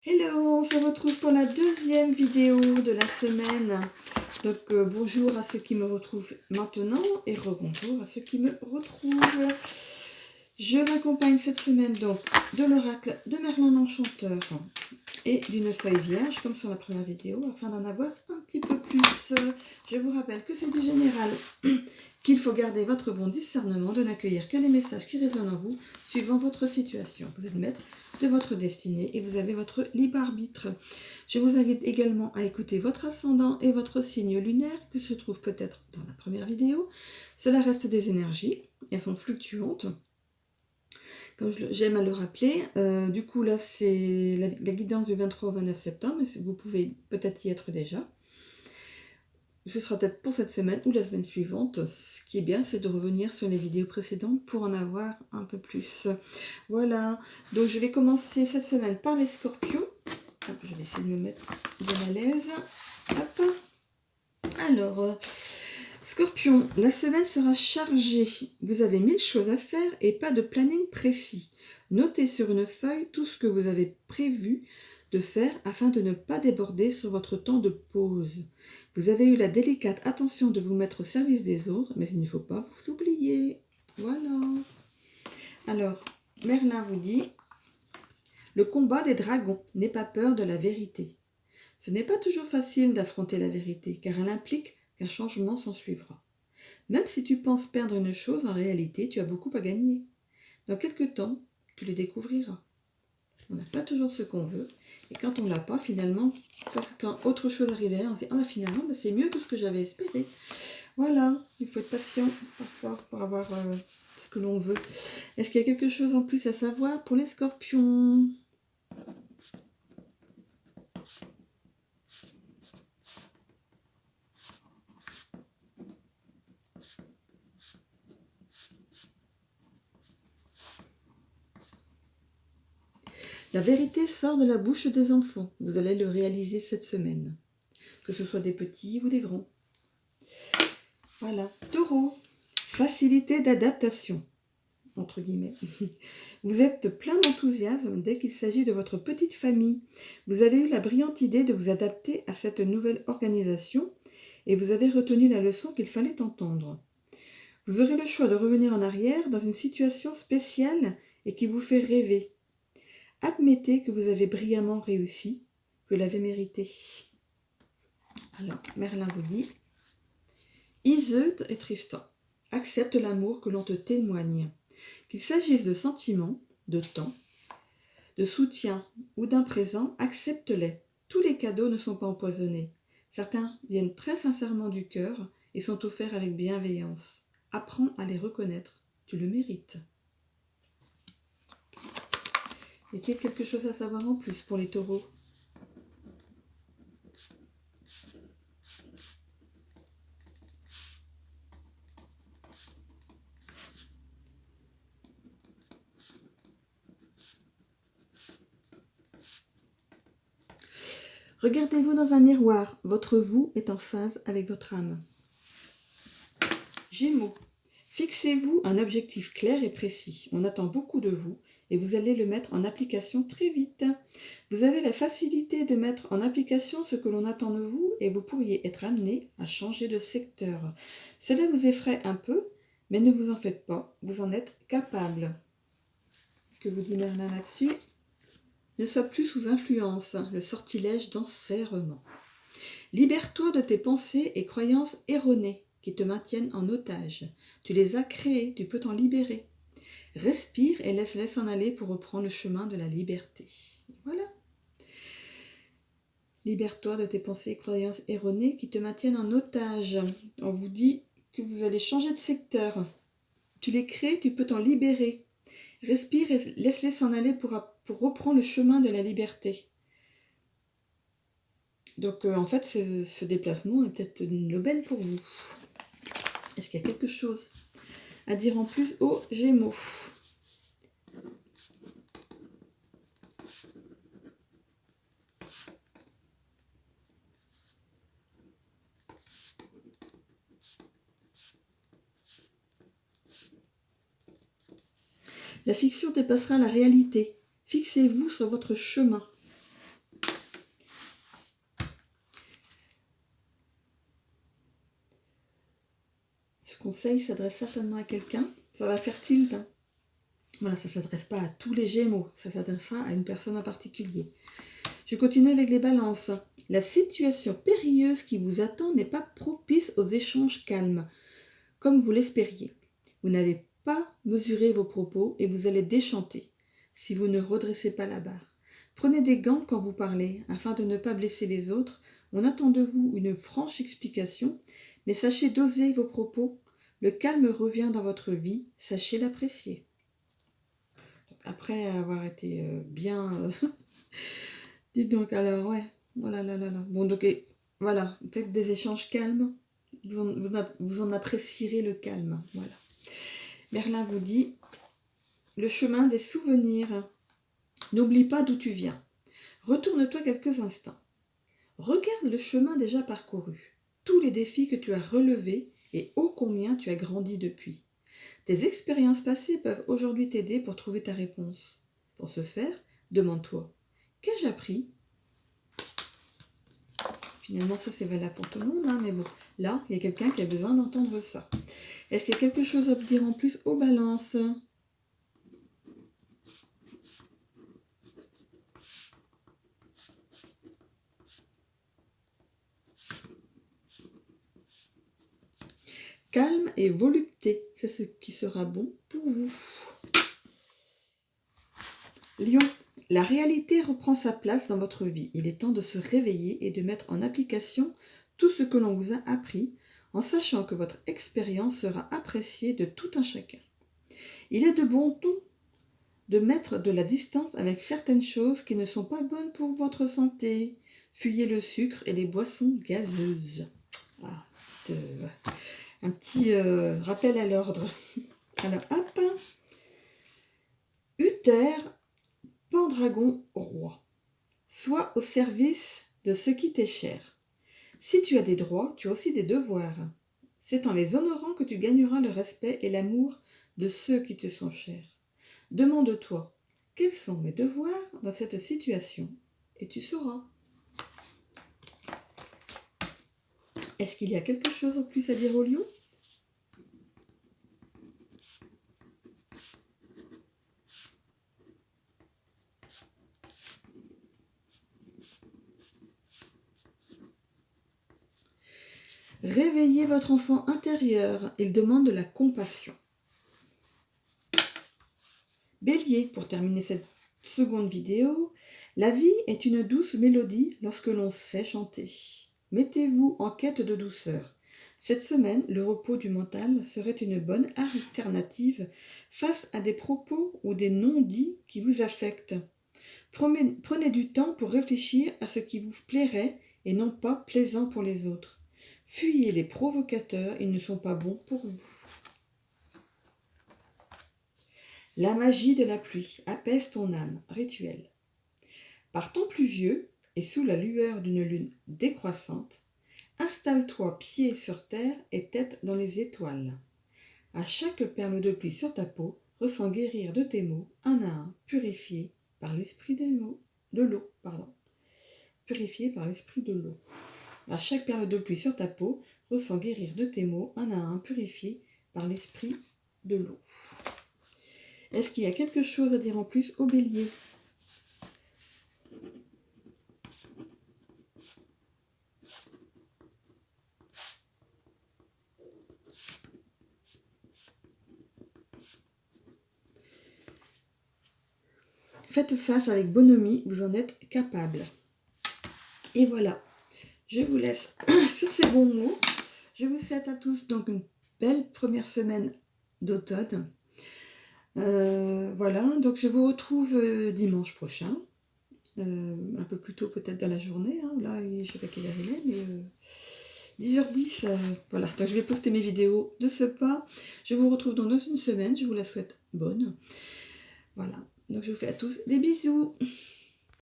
Hello, on se retrouve pour la deuxième vidéo de la semaine. Donc bonjour à ceux qui me retrouvent maintenant et rebonjour à ceux qui me retrouvent. Je m'accompagne cette semaine donc de l'oracle de Merlin l'Enchanteur et d'une feuille vierge comme sur la première vidéo afin d'en avoir un petit peu plus. Je vous rappelle que c'est du général, qu'il faut garder votre bon discernement, de n'accueillir que les messages qui résonnent en vous suivant votre situation. Vous êtes maître de votre destinée et vous avez votre libre arbitre. Je vous invite également à écouter votre ascendant et votre signe lunaire que se trouve peut-être dans la première vidéo. Cela reste des énergies, elles sont fluctuantes. Comme j'aime à le rappeler, du coup là c'est la guidance du 23 au 29 septembre, mais vous pouvez peut-être y être déjà. Ce sera peut-être pour cette semaine ou la semaine suivante. Ce qui est bien, c'est de revenir sur les vidéos précédentes pour en avoir un peu plus. Voilà, donc je vais commencer cette semaine par les scorpions. Hop, je vais essayer de me mettre bien à l'aise. Hop. Alors, scorpion, la semaine sera chargée. Vous avez 1000 choses à faire et pas de planning précis. Notez sur une feuille tout ce que vous avez prévu de faire afin de ne pas déborder sur votre temps de pause. Vous avez eu la délicate attention de vous mettre au service des autres, mais il ne faut pas vous oublier. Voilà. Alors, Merlin vous dit, le combat des dragons, n'aie pas peur de la vérité. Ce n'est pas toujours facile d'affronter la vérité, car elle implique qu'un changement s'en suivra. Même si tu penses perdre une chose, en réalité, tu as beaucoup à gagner. Dans quelque temps, tu les découvriras. On n'a pas toujours ce qu'on veut. Et quand on ne l'a pas, finalement, quand autre chose arrivait, on se dit « Ah, finalement, c'est mieux que ce que j'avais espéré. » Voilà, il faut être patient parfois pour avoir ce que l'on veut. Est-ce qu'il y a quelque chose en plus à savoir pour les scorpions ? La vérité sort de la bouche des enfants. Vous allez le réaliser cette semaine. Que ce soit des petits ou des grands. Voilà. Taureau. Facilité d'adaptation. Entre guillemets. Vous êtes plein d'enthousiasme dès qu'il s'agit de votre petite famille. Vous avez eu la brillante idée de vous adapter à cette nouvelle organisation et vous avez retenu la leçon qu'il fallait entendre. Vous aurez le choix de revenir en arrière dans une situation spéciale et qui vous fait rêver. Admettez que vous avez brillamment réussi, que vous l'avez mérité. Alors, Merlin vous dit, Iseult et Tristan, accepte l'amour que l'on te témoigne. Qu'il s'agisse de sentiments, de temps, de soutien ou d'un présent, accepte-les. Tous les cadeaux ne sont pas empoisonnés. Certains viennent très sincèrement du cœur et sont offerts avec bienveillance. Apprends à les reconnaître. Tu le mérites. Y a-t-il quelque chose à savoir en plus pour les taureaux ? Regardez-vous dans un miroir. Votre vous est en phase avec votre âme. Gémeaux. Fixez-vous un objectif clair et précis. On attend beaucoup de vous et vous allez le mettre en application très vite. Vous avez la facilité de mettre en application ce que l'on attend de vous et vous pourriez être amené à changer de secteur. Cela vous effraie un peu, mais ne vous en faites pas, vous en êtes capable. Que vous dit Merlin là-dessus ? Ne sois plus sous influence, le sortilège d'enserrement. Libère-toi de tes pensées et croyances erronées qui te maintiennent en otage. Tu les as créées, tu peux t'en libérer. Respire et laisse-les s'en aller pour reprendre le chemin de la liberté. Voilà. Libère-toi de tes pensées et croyances erronées qui te maintiennent en otage. On vous dit que vous allez changer de secteur. Tu les crées, tu peux t'en libérer. Respire et laisse-les s'en aller pour reprendre le chemin de la liberté. Donc en fait, ce déplacement est peut-être une aubaine pour vous. Est-ce qu'il y a quelque chose à dire en plus aux Gémeaux ? La fiction dépassera la réalité. Fixez-vous sur votre chemin. conseil s'adresse certainement à quelqu'un. Ça va faire tilt. Hein. Voilà, ça ne s'adresse pas à tous les Gémeaux. Ça s'adressera à une personne en particulier. Je continue avec les balances. La situation périlleuse qui vous attend n'est pas propice aux échanges calmes, comme vous l'espériez. Vous n'avez pas mesuré vos propos et vous allez déchanter si vous ne redressez pas la barre. Prenez des gants quand vous parlez, afin de ne pas blesser les autres. On attend de vous une franche explication, mais sachez doser vos propos. Le calme revient dans votre vie, sachez l'apprécier. Après avoir été bien... Dites donc, alors, ouais. Voilà, là. Bon, donc, voilà. Faites des échanges calmes. Vous en apprécierez le calme. Voilà. Merlin vous dit, le chemin des souvenirs. N'oublie pas d'où tu viens. Retourne-toi quelques instants. Regarde le chemin déjà parcouru. Tous les défis que tu as relevés et ô combien tu as grandi depuis. Tes expériences passées peuvent aujourd'hui t'aider pour trouver ta réponse. Pour ce faire, demande-toi, qu'ai-je appris ? Finalement, ça c'est valable pour tout le monde, hein, mais bon, là, il y a quelqu'un qui a besoin d'entendre ça. Est-ce qu'il y a quelque chose à dire en plus aux balances ? Calme et volupté, c'est ce qui sera bon pour vous. Lion, la réalité reprend sa place dans votre vie. Il est temps de se réveiller et de mettre en application tout ce que l'on vous a appris, en sachant que votre expérience sera appréciée de tout un chacun. Il est de bon ton de mettre de la distance avec certaines choses qui ne sont pas bonnes pour votre santé. Fuyez le sucre et les boissons gazeuses. Ah, un petit rappel à l'ordre. Alors, hop. Uther, Pendragon roi. Sois au service de ce qui t'est cher. Si tu as des droits, tu as aussi des devoirs. C'est en les honorant que tu gagneras le respect et l'amour de ceux qui te sont chers. Demande-toi, quels sont mes devoirs dans cette situation ? Et tu sauras. Est-ce qu'il y a quelque chose en plus à dire au lion ? Réveillez votre enfant intérieur, il demande de la compassion. Bélier, pour terminer cette seconde vidéo, la vie est une douce mélodie lorsque l'on sait chanter. Mettez-vous en quête de douceur. Cette semaine, le repos du mental serait une bonne alternative face à des propos ou des non-dits qui vous affectent. Prenez du temps pour réfléchir à ce qui vous plairait et non pas plaisant pour les autres. Fuyez les provocateurs, ils ne sont pas bons pour vous. La magie de la pluie apaise ton âme, rituel. Par temps pluvieux et sous la lueur d'une lune décroissante, installe-toi pieds sur terre et tête dans les étoiles. À chaque perle de pluie sur ta peau, ressens guérir de tes maux, un à un, purifiés par l'esprit de l'eau. Purifiés par l'esprit de l'eau. À chaque perle de pluie sur ta peau, ressens guérir de tes maux, un à un, purifiés par l'esprit de l'eau. Est-ce qu'il y a quelque chose à dire en plus au Bélier ? Faites face avec bonhomie, vous en êtes capable. Et voilà, je vous laisse sur ces bons mots. Je vous souhaite à tous donc une belle première semaine d'automne. Voilà, donc je vous retrouve dimanche prochain. Un peu plus tôt peut-être dans la journée. Hein. Là, je ne sais pas quelle heure il est, mais 10h10. Voilà, donc je vais poster mes vidéos de ce pas. Je vous retrouve dans une semaine. Je vous la souhaite bonne. Voilà, donc je vous fais à tous des bisous.